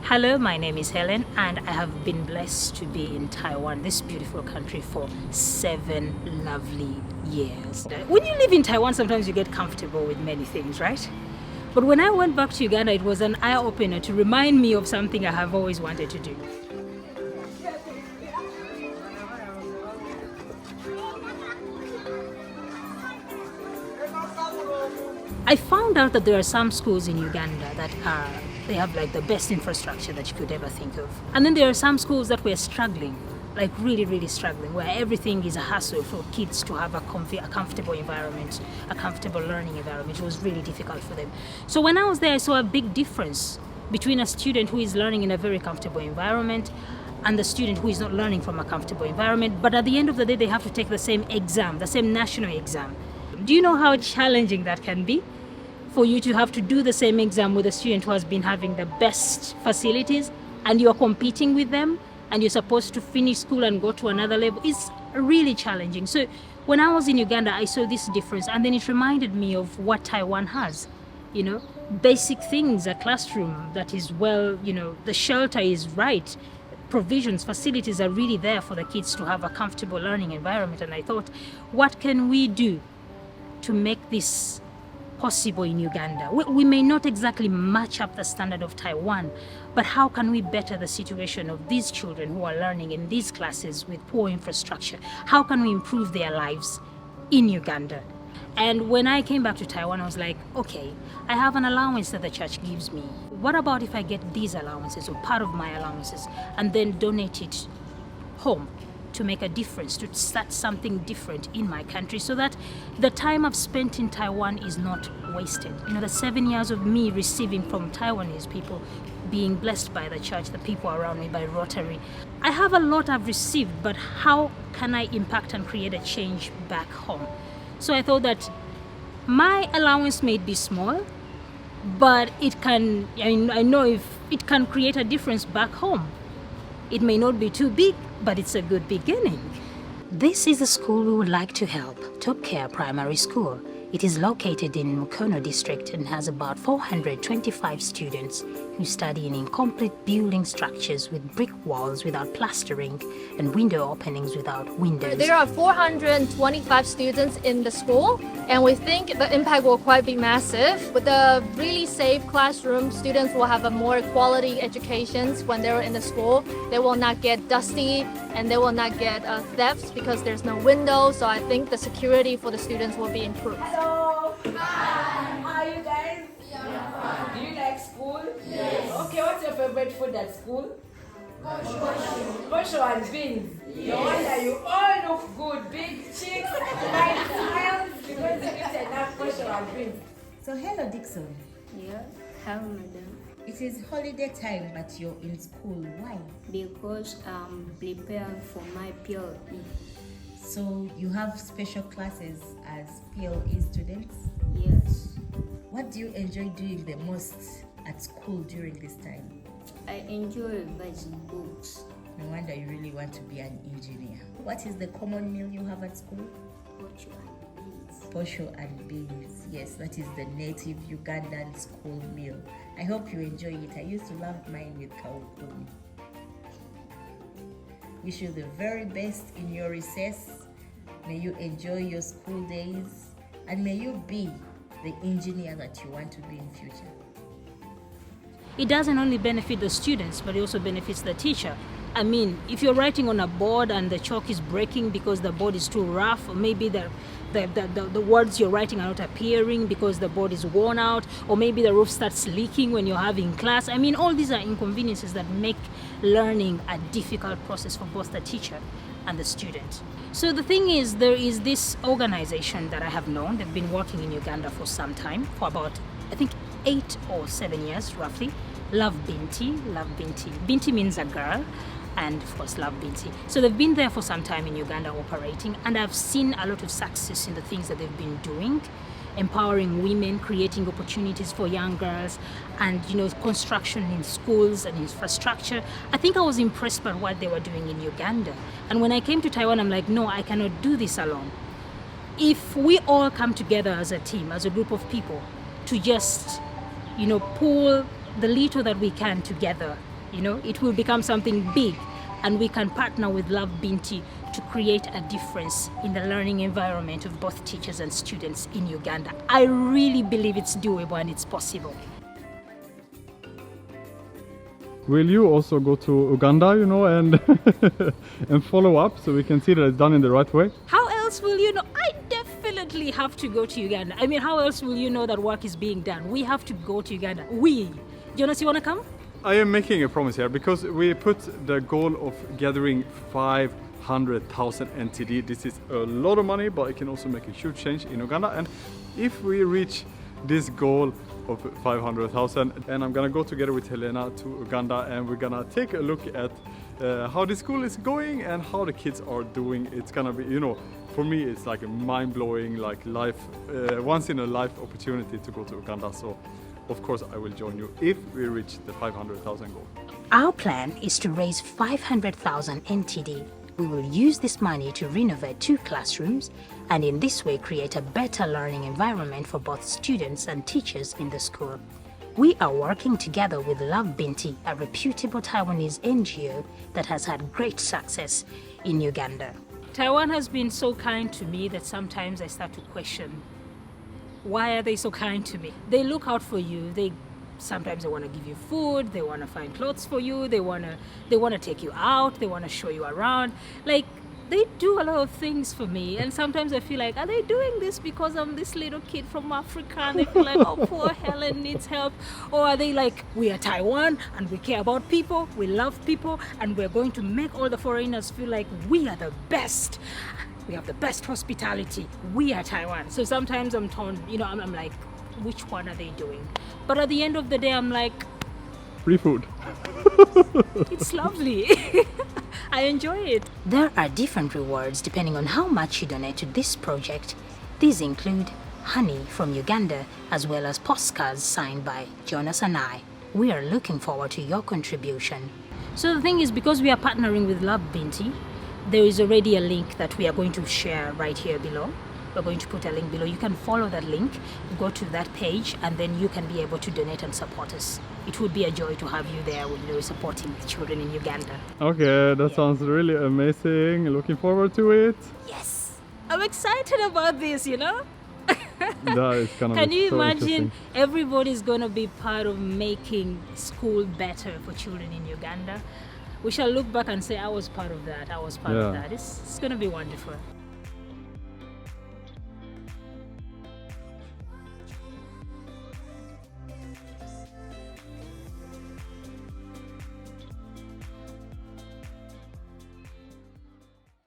Hello, my name is Helen, and I have been blessed to be in Taiwan, this beautiful country, for 7 lovely years. When you live in Taiwan, sometimes you get comfortable with many things, right? But when I went back to Uganda, it was an eye-opener to remind me of something I have always wanted to do. I found out that there are some schools in Uganda that they have like the best infrastructure that you could ever think of. And then there are some schools that were struggling, like really, really struggling, where everything is a hassle for kids to have a comfortable environment, a comfortable learning environment. It was really difficult for them. So when I was there, I saw a big difference between a student who is learning in a very comfortable environment and the student who is not learning from a comfortable environment. But at the end of the day, they have to take the same exam, the same national exam. Do you know how challenging that can be? For you to have to do the same exam with a student who has been having the best facilities, and you're competing with them, and you're supposed to finish school and go to another level. It's really challenging. So when I was in Uganda, I saw this difference, and then it reminded me of what Taiwan has. You know, basic things, a classroom that is well, you know, the shelter is right, provisions, facilities are really there for the kids to have a comfortable learning environment. And I thought, what can we do to make this possible in Uganda? We may not exactly match up the standard of Taiwan, but how can we better the situation of these children who are learning in these classes with poor infrastructure? How can we improve their lives in Uganda? And when I came back to Taiwan, I was like, okay, I have an allowance that the church gives me. What about if I get these allowances or part of my allowances and then donate it home to make a difference, to start something different in my country, so that the time I've spent in Taiwan is not wasted. You know, the 7 years of me receiving from Taiwanese people, being blessed by the church, the people around me, by Rotary. I have a lot I've received, but how can I impact and create a change back home? So I thought that my allowance may be small, but it can, I know if it can create a difference back home. It may not be too big, but it's a good beginning. This is the school we would like to help, Top Care Primary School. It is located in Mukono district and has about 425 students who study in incomplete building structures with brick walls without plastering and window openings without windows. There are 425 students in the school, and we think the impact will quite be massive. With a really safe classroom, students will have a more quality education when they're in the school. They will not get dusty and they will not get thefts because there's no window. So I think the security for the students will be improved. Hello. Hi. How are you guys? Yeah. Do you like school? Yes. Okay, what's your favorite food at school? Kosho and beans. Yes. No wonder you all look good. Big cheeks, nice smiles, because you eat enough kosho and beans. So hello Dixon. Yeah, hello madam. It is holiday time but you're in school. Why? Because I'm preparing for my PLE. So you have special classes as PLE students? Yes. What do you enjoy doing the most at school during this time? I enjoy revising books. No wonder you really want to be an engineer. What is the common meal you have at school? Pocho and beans. Posho and beans. Yes, that is the native Ugandan school meal. I hope you enjoy it. I used to love mine with kaukuni. Wish you the very best in your recess. May you enjoy your school days, and may you be the engineer that you want to be in future. It doesn't only benefit the students, but it also benefits the teacher. I mean, if you're writing on a board and the chalk is breaking because the board is too rough, or maybe the words you're writing are not appearing because the board is worn out, or maybe the roof starts leaking when you're having class. I mean, all these are inconveniences that make learning a difficult process for both the teacher and the student. So the thing is, there is this organization that I have known. They've been working in Uganda for some time, for about, I think, 8 or 7 years, roughly. Love Binti. Binti means a girl, and of course Love Binti. So they've been there for some time in Uganda operating, and I've seen a lot of success in the things that they've been doing, empowering women, creating opportunities for young girls, and construction in schools and infrastructure. I think I was impressed by what they were doing in Uganda. And when I came to Taiwan, I'm like, no, I cannot do this alone. If we all come together as a team, as a group of people, to just pull the little that we can together You know, it will become something big, and we can partner with Love Binti to create a difference in the learning environment of both teachers and students in Uganda. I really believe it's doable and it's possible. Will you also go to Uganda, you know, and and follow up so we can see that it's done in the right way? How else will you know? I definitely have to go to Uganda. I mean, how else will you know that work is being done? We have to go to Uganda. Jonas, you want to come? I am making a promise here because we put the goal of gathering 500,000 NTD. This is a lot of money, but it can also make a huge change in Uganda. And if we reach this goal of 500,000, and I'm gonna go together with Helena to Uganda, and we're gonna take a look at how the school is going and how the kids are doing. It's gonna be, you know, for me it's like a mind-blowing, like life, once in a life opportunity to go to Uganda. So of course I will join you if we reach the 500,000 goal. Our plan is to raise 500,000 NTD. We will use this money to renovate 2 classrooms and in this way create a better learning environment for both students and teachers in the school. We are working together with Love Binti, a reputable Taiwanese NGO that has had great success in Uganda. Taiwan has been so kind to me that sometimes I start to question, why are they so kind to me? They look out for you. Sometimes they want to give you food, they want to find clothes for you, they want to take you out, they want to show you around. Like, they do a lot of things for me, and sometimes I feel like, are they doing this because I'm this little kid from Africa and they feel like, oh, poor Helen needs help? Or are they like, we are Taiwan and we care about people, we love people, and we're going to make all the foreigners feel like we are the best. We have the best hospitality. We are Taiwan. So sometimes I'm torn, you know, I'm like, which one are they doing? But at the end of the day, I'm like, Free food. it's lovely. I enjoy it. There are different rewards depending on how much you donate to this project. These include honey from Uganda, as well as postcards signed by Jonas and I. We are looking forward to your contribution. So the thing is, because we are partnering with Love Binti, there is already a link that we are going to share right here below. We're going to put a link below. You can follow that link, go to that page, and then you can be able to donate and support us. It would be a joy to have you there when you're supporting the children in Uganda. Okay, that sounds really amazing. Looking forward to it. Yes, I'm excited about this, you know? That is gonna Can be you so imagine interesting. everybody's going to be part of making school better for children in Uganda? We shall look back and say, I was part of that, I was part of that. It's going to be wonderful.